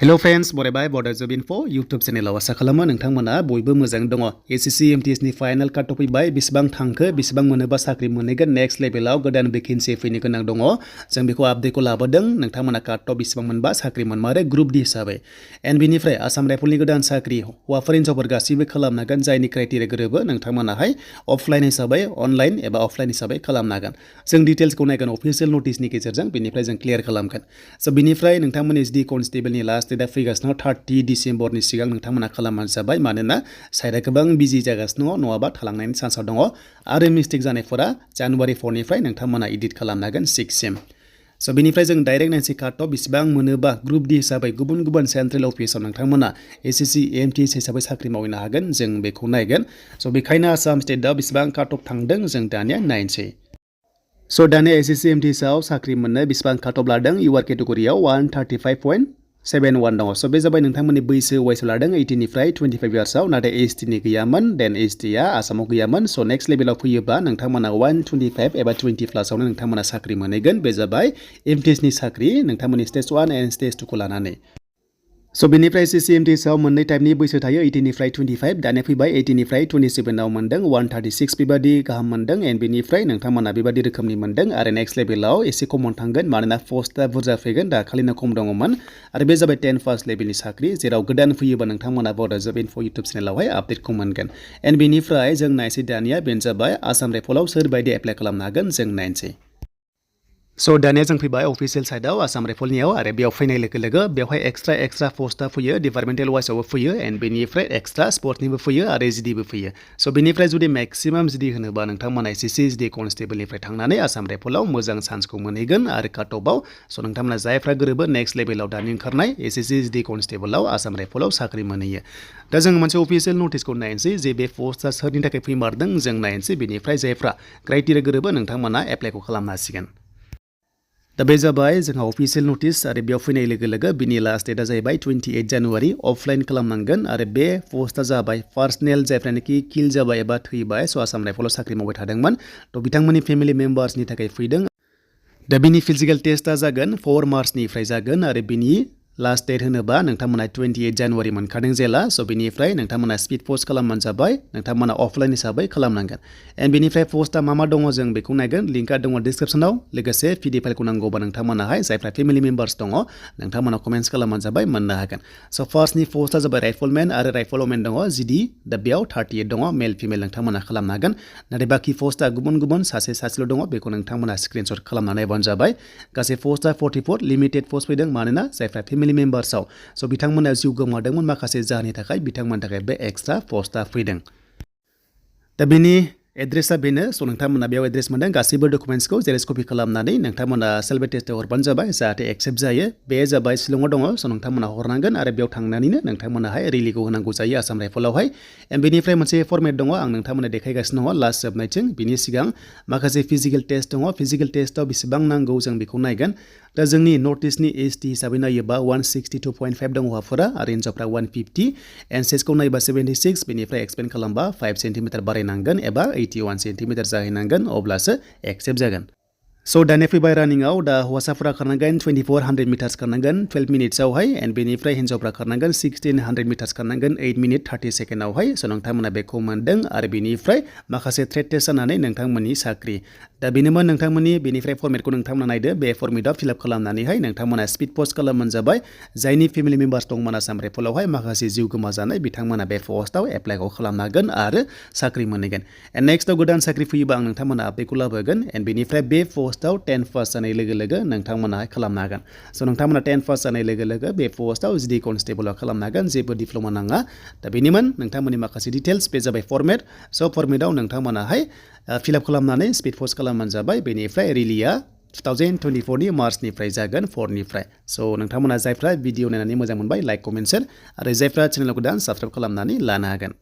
Hello friends, बरायबाय Bodo info YouTube channel आसा खालामो नोंथांमोना बयबो मोजां दङ। SSC MTS नि फाइनाल काट फैबाय बेसेबां थांखो बेसेबां मोनोबा साख्रि मोनहैगोन नेक्स्ट लेभेलाव गोदान भेकेन्सि फैनो गोनां दङ। जों बेखौ आपडेटखौ लाबोदों नोंथांमोना काट बेसेबां मोनबा साख्रि मोनमारो ग्रुप डी हिसाबै। एन्ड बेनिफ्राय आसाम राइफलनि गोदान साख्रि हौवाफोर हिनजावफोर गासिबो खालामनो हागोन जायनि क्राइटेरिया गोरोबो नोंथांमोनाहाय अफलाइन हिसाबै अनलाइन एबा अफलाइन हिसाबै खालामनो हागोन। जों डिटेल्सखौ नायगोन अफिशियेल नटिसनि गेजेरजों बेनिफ्राय जों क्लियार खालामगोन। स' बेनिफ्राय नोंथांमोननि SD कनस्टेबलनि लास्ट डेटआ फैगासिनो 30 डिसेम्बरनि सिगां नोंथांमोना खालामनानै जाबाय मानोना साइडआ गोबां बिजि जागासिनो नङाबा थालांनायनि चान्सआ दङ आरो मिस्टेक जानायफोरा जानुवारि 4 निफ्राय नोंथांमोना एडिट खालामनो हागोन 6 सिम। स' बेनिफ्राय जों डाइरेक्ट नायनोसै काटआव बेसेबां मोनोबा ग्रुप डी हिसाबै गुबुन गुबुन सेन्ट्रेल अफिसाव नोंथांमोना SSC MTS हिसाबै साख्रि मावनो हागोन जों बेखौ नायगोन। स' बेखायनो आसाम स्टेटआव बेसेबां काटअफ थांदों जों दानिया नायनोसै। स' दानिया SSC MTS आव साख्रि मोननो बेसेबां काटअफ लादों UR केटेगरियाव 135.71 दङ। स' बे जाबाय नोंथांमोननि बैसो वाइसआव लादों 18 निफ्राय 25 इयार्सआव नाथाय ST नि गैयामोन देन ST आ आसामाव गैयामोन। स' नेक्स्ट लेभेलाव फैयोबा नोंथांमोना 125 एबा 20 प्लासआवनो नोंथांमोना साख्रि मोनहैगोन। बे जाबाय MTS नि साख्रि नोंथांमोननि स्टेज 1 एन्ड स्टेज 2 खौ लानानै। स' बेनिफ्राय SSC MTS आव मोननै टाइपनि बैसो थायो 18 निफ्राय 25 दानिया फैबाय 18 निफ्राय 27 आव मोनदों 136 बेबादि गाहाम मोनदों एन्ड बेनिफ्राय नोंथांमोना बेबादि रोखोमनि मोनदों आरो नेक्स्ट लेभेलाव एसे कमन थांगोन मानोना पस्टआ बुरजा फैगोन दाखालिनो खम दङमोन आरो बे जाबाय 10 फार्स्ट लेभेलनि साख्रि जेराव गोदान फैयोबा नोंथांमोना Bodo info YouTube चेनेलावहाय आपडेटखौ मोनगोन। एन्ड बेनिफ्राय जों नायसै दानिया बेनो जाबाय आसाम राइफलाव सोरबायदि एप्लाइ खालामनो हागोन जों नायनोसै। स' दानिया जों फैबाय अफिशियेल साइडआव आसाम राइफलनियाव आरो बेयाव फैनाय लोगो लोगो बेवहाय एक्सट्रा पस्टआ फैयो डिपार्टमेन्टेल वाइसआवबो फैयो एन्ड बेनिफ्राय एक्सट्रा स्पर्ट्सनिबो फैयो आरो SDबो फैयो। स' बेनिफ्राय जुदि मेक्सिमाम जुदि होनोबा नोंथांमोना SSC SD कनस्टेबलनिफ्राय थांनानै आसाम राइफलाव मोजां चान्सखौ मोनहैगोन आरो काटअफआव स' नोंथांमोना जायफ्रा गोरोबो नेक्स्ट लेभेलाव दानि ओंखारनाय SSC SD कनस्टेबलाव आसाम राइफलाव साख्रि मोनहैयो। दा जों मोनसे अफिशियेल नटिसखौ नायनोसै जे बे पस्टआ सोरनि थाखाय फैमारदों जों नायनोसै बेनिफ्राय जायफ्रा क्राइटेरिया गोरोबो नोंथांमोना एप्लाइखौ खालामनो हासिगोन। दा बे जाबाय जोंहा अफिशियेल नटिस आरो बेयाव फैनाय लोगो लोगो बिनि लास्ट डेटआ जाहैबाय 28 जानुवारि अफलाइन खालामनांगोन आरो बे पस्टआ जाबाय पार्सनेल जायफ्रानोखि किल जाबाय एबा थैबाय स' आसाम राइफलाव साख्रि मावबाय थादोंमोन थ' बिथांमोननि फेमिलि मेम्बार्सनि थाखाय फैदों। दा बिनि फिजिकेल टेस्टआ जागोन 4 मार्चनिफ्राय जागोन आरो बिनि लास्ट डेट होनोबा नोंथांमोना 28 जानुवारि मोनखादों जेला स' बेनिफ्राय नोंथांमोना स्पिड पस्ट खालामबानो जाबाय नोंथांमोना अफलाइन हिसाबै खालामनांगोन। एन्ड बेनिफ्राय पस्टआ मा दङ जों बेखौ नायगोन लिंकआ दङ डिसक्रिपसनाव लोगोसे PDF फाइलखौ नांगौबा नोंथांमोनाहाय जायफ्रा फेमिलि मेम्बार्स दङ नोंथांमोना कमेन्ट्स खालामबानो जाबाय मोननो हागोन। स' फार्स्टनि पस्टआ जाबाय राइफलमेन आरो राइफल वमेन दङ GD दा बेयाव 38 दङ मेल फिमेल नोंथांमोना खालामनो हागोन नाथाय बाखि पस्टआ गुबुन गुबुन सासेल' दङ बेखौ नोंथांमोना स्क्रिनशट खालामनानै नायबानो जाबाय। गासै पस्टआ 44 लिमिटेड पस्ट फैदों मानोना जायफ्रा फेमिलि मेम्बार्सआव स' बिथांमोना जिउ गोमादोंमोन माखासे जाहोननि थाखाय बिथांमोननि थाखाय बे एक्सट्रा पस्टआ फैदों। दा बेनि एड्रेसा बेनो स' नोंथांमोना बेयाव एड्रेस मोनदों गासैबो डकुमेन्ट्सखौ जेरेक्स कपि खालामनानै नोंथांमोना सेल्फ टेस्टआव हरबानो जाबाय जाहाथे एक्सेप्ट जायो। बे जाबाय शिलंआव दङ स' नोंथांमोना हरनांगोन आरो बेयाव थांनानैनो नोंथांमोनाहाय रिलिखौ होनांगौ जायो आसाम राइफलावहाय। एन्ड बेनिफ्राय मोनसे फर्मेट दङ आं नोंथांमोना देखायगासिनो दङ लास्ट जोबनायथिं बिनि सिगां माखासे फिजिकेल टेस्ट दङ फिजिकेल टेस्टआव बेसेबां नांगौ जों बेखौ नायगोन। दा जोंनि नर्थ इस्टनि ST हिसाबै नायोबा 162.5 दं हौवाफोरा आरो हिन्जावफ्रा 150 एन्ड साइजखौ नायोबा 76 बेनिफ्राय एक्सपेन्ड खालामबा 5 सेन्टिमिटार बारायनांगन एबा 81 सेन्टिमिटार जाहैनांगोन अब्लासो एक्सेप्ट जागोन। स' दानिया फैबाय रानिंआव दा हौवासाफोरा खारनांगोन 2400 मिटार्स खारनांगोन 12 मिनिट्सआवहाय एन्ड बेनिफ्राय हिन्जावफ्रा खारनांगोन 1600 मिटार्स खारनांगोन 8 मिनिट 30 सेकेन्डआवहाय स' नोंथांमोना बेखौ मोनदों आरो बेनिफ्राय माखासे ट्रेड टेस्ट जानानै नोंथांमोननि साख्रि दा बेनोमोन नोंथांमोननि बेनिफ्राय फर्मेटखौ नोंथांमोना नायदो बे फर्मेटआव फिलआप खालामनानैहाय नोंथांमोना स्पिड पस्ट खालामबानो जाबाय जायनि फेमिलि मेम्बार्स दंमोन आसाम राइफलावहाय माखासे जिउ गोमाजानाय बिथांमोना बे पस्टआव एप्लाइखौ खालामनो हागोन आरो साख्रि मोनहैगोन। एन्ड नेक्स्टआव गोदान साख्रि फैयोबा आं नोंथांमोना आपडेटखौ लाबोगोन एन्ड बेनिफ्राय बे पस्टआव 10 पास जानाय लोगो लोगो नोंथांमोना खालामनो हागोन। स' नोंथांमोना 10 पास जानाय लोगो लोगो बे पस्टआव SD कनस्टेबलाव खालामनो हागोन जेबो डिप्ल'मा नाङा। दा बेनिमोन नोंथांमोननि माखासे डिटेल्स बे जाबाय फर्मेट स' फर्मेटआव नोंथांमोनाहाय फिलआप खालामनानै स्पिड पस्ट खालामबानो जाबाय बेनिफ्राय रिलिया 2024 नि मार्चनिफ्राय जागोन 4 निफ्राय। स' नोंथांमोना जायफ्रा भिडिअ नायनानै मोजां मोनबाय लाइक कमेन्ट शेयार आरो जायफ्रा चेनेलखौ गोदान साबस्क्राइब खालामनानै लानो हागोन।